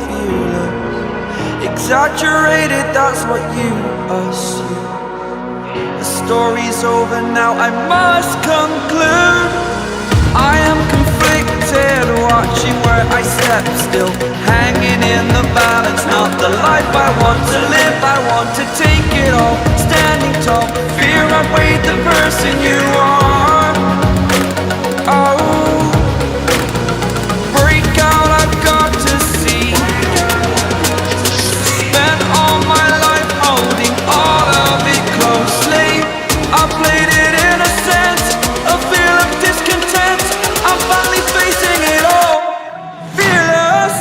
fearless. Exaggerated, that's what you assume. The story's over now, I must conclude. I am conflicted, watching where I step still, hanging in the balance. Not the life I want to live, I want to take it all. Standing tall, fear I weighed the person you are. Oh, break out, I've got to see. Spent all my life holding all of it closely. I played it in a sense, a feel of discontent. I'm finally facing it all, fearless.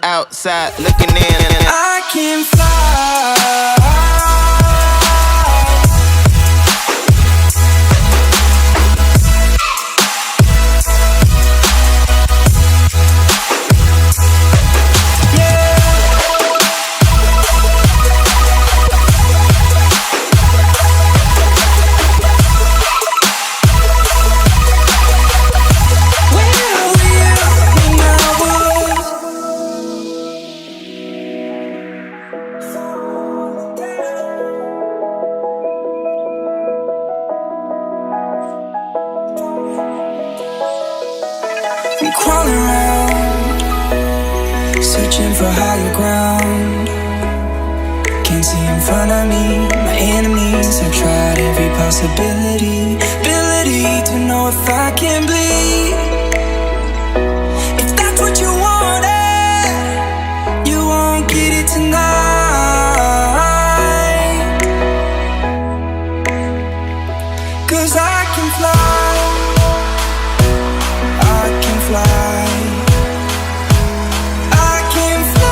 Outside looking in. I can fly. Crawling around, searching for higher ground. Can't see in front of me, my enemies. I've tried every possibility, ability to know if I can bleed. If that's what you wanted, you won't get it tonight. 'Cause I can fly, I can fly, I can fly.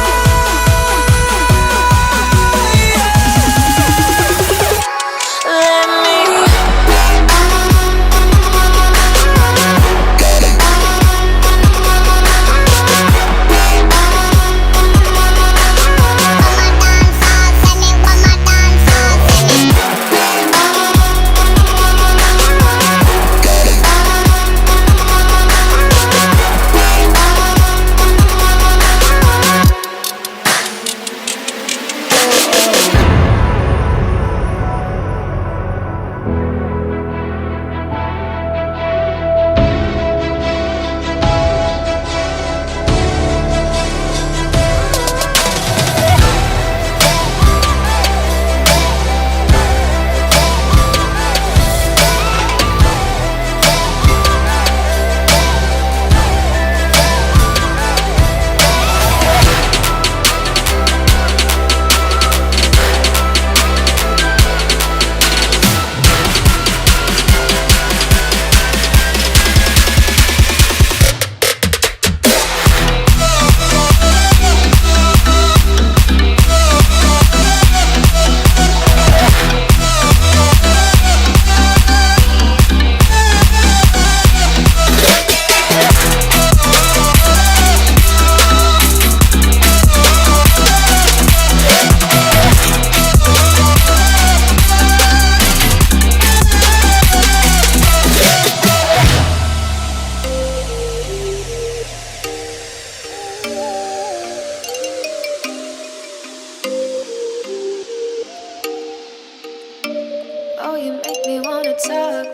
talk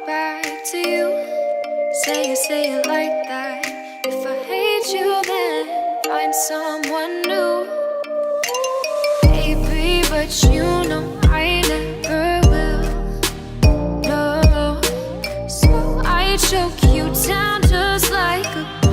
back to you. Say it like that. If I hate you, then find someone new. Baby, but you know I never will. No, so I choke you down just like a pill.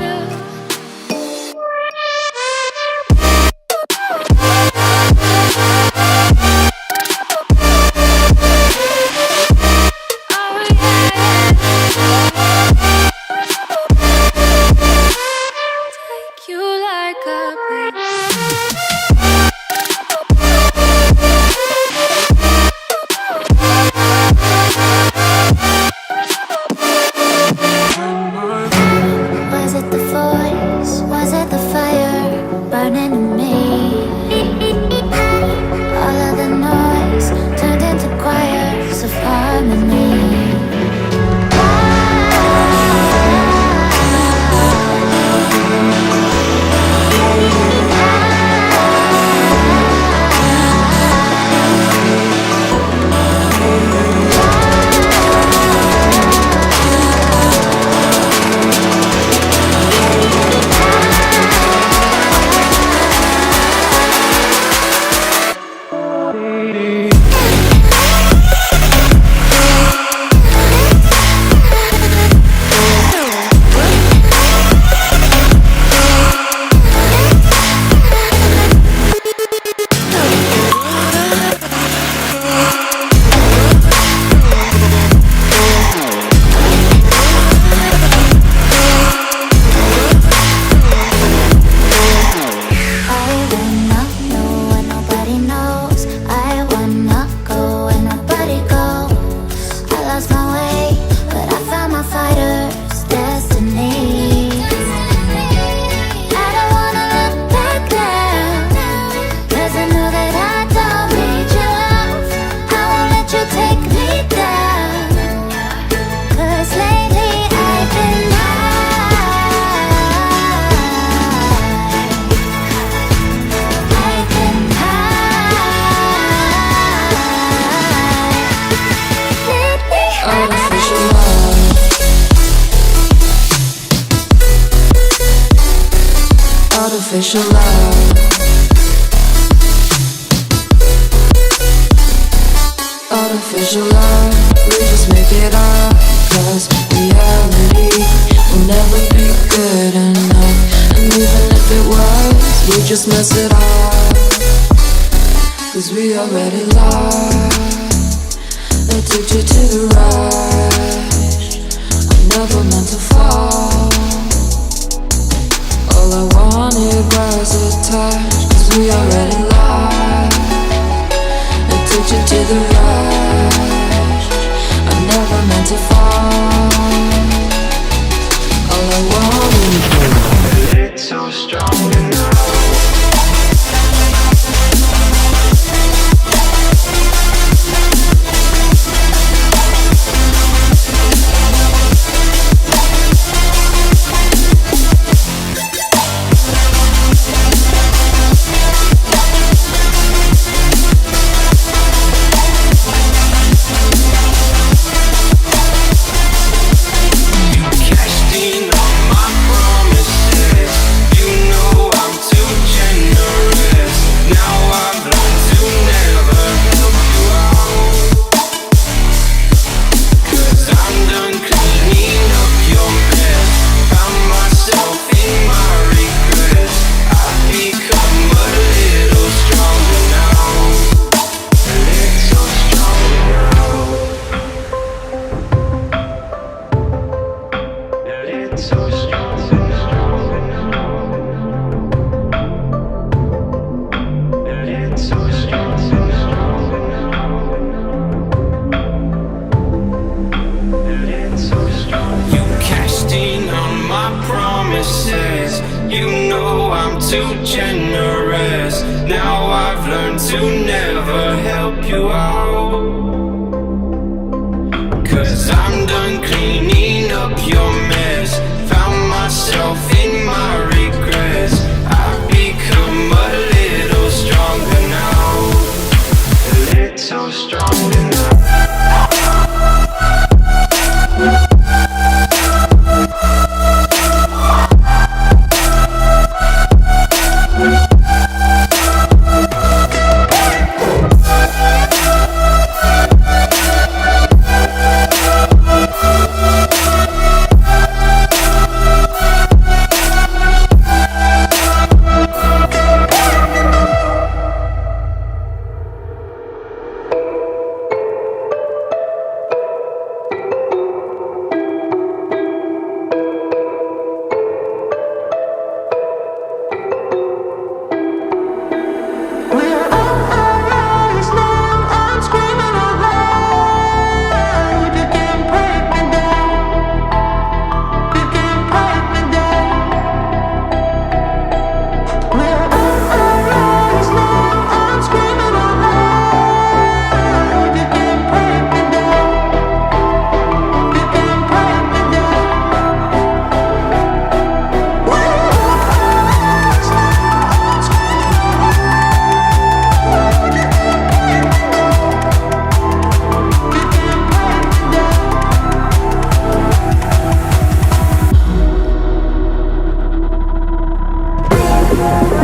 Artificial love. Artificial love. We just make it up, 'cause reality will never be good enough. And even if it was, we just mess it up, 'cause we already lost. Addicted to the rush. I'm never meant to fall. All I wanted was a touch, 'cause we already lost. Addicted to the rush. I'm never meant to fall. All I wanted was a little stronger now. You know I'm too generous. Now I've learned to never help you out, 'cause I'm done cleaning up your mess. Found myself in my regrets. I've become a little stronger now. A little stronger. you.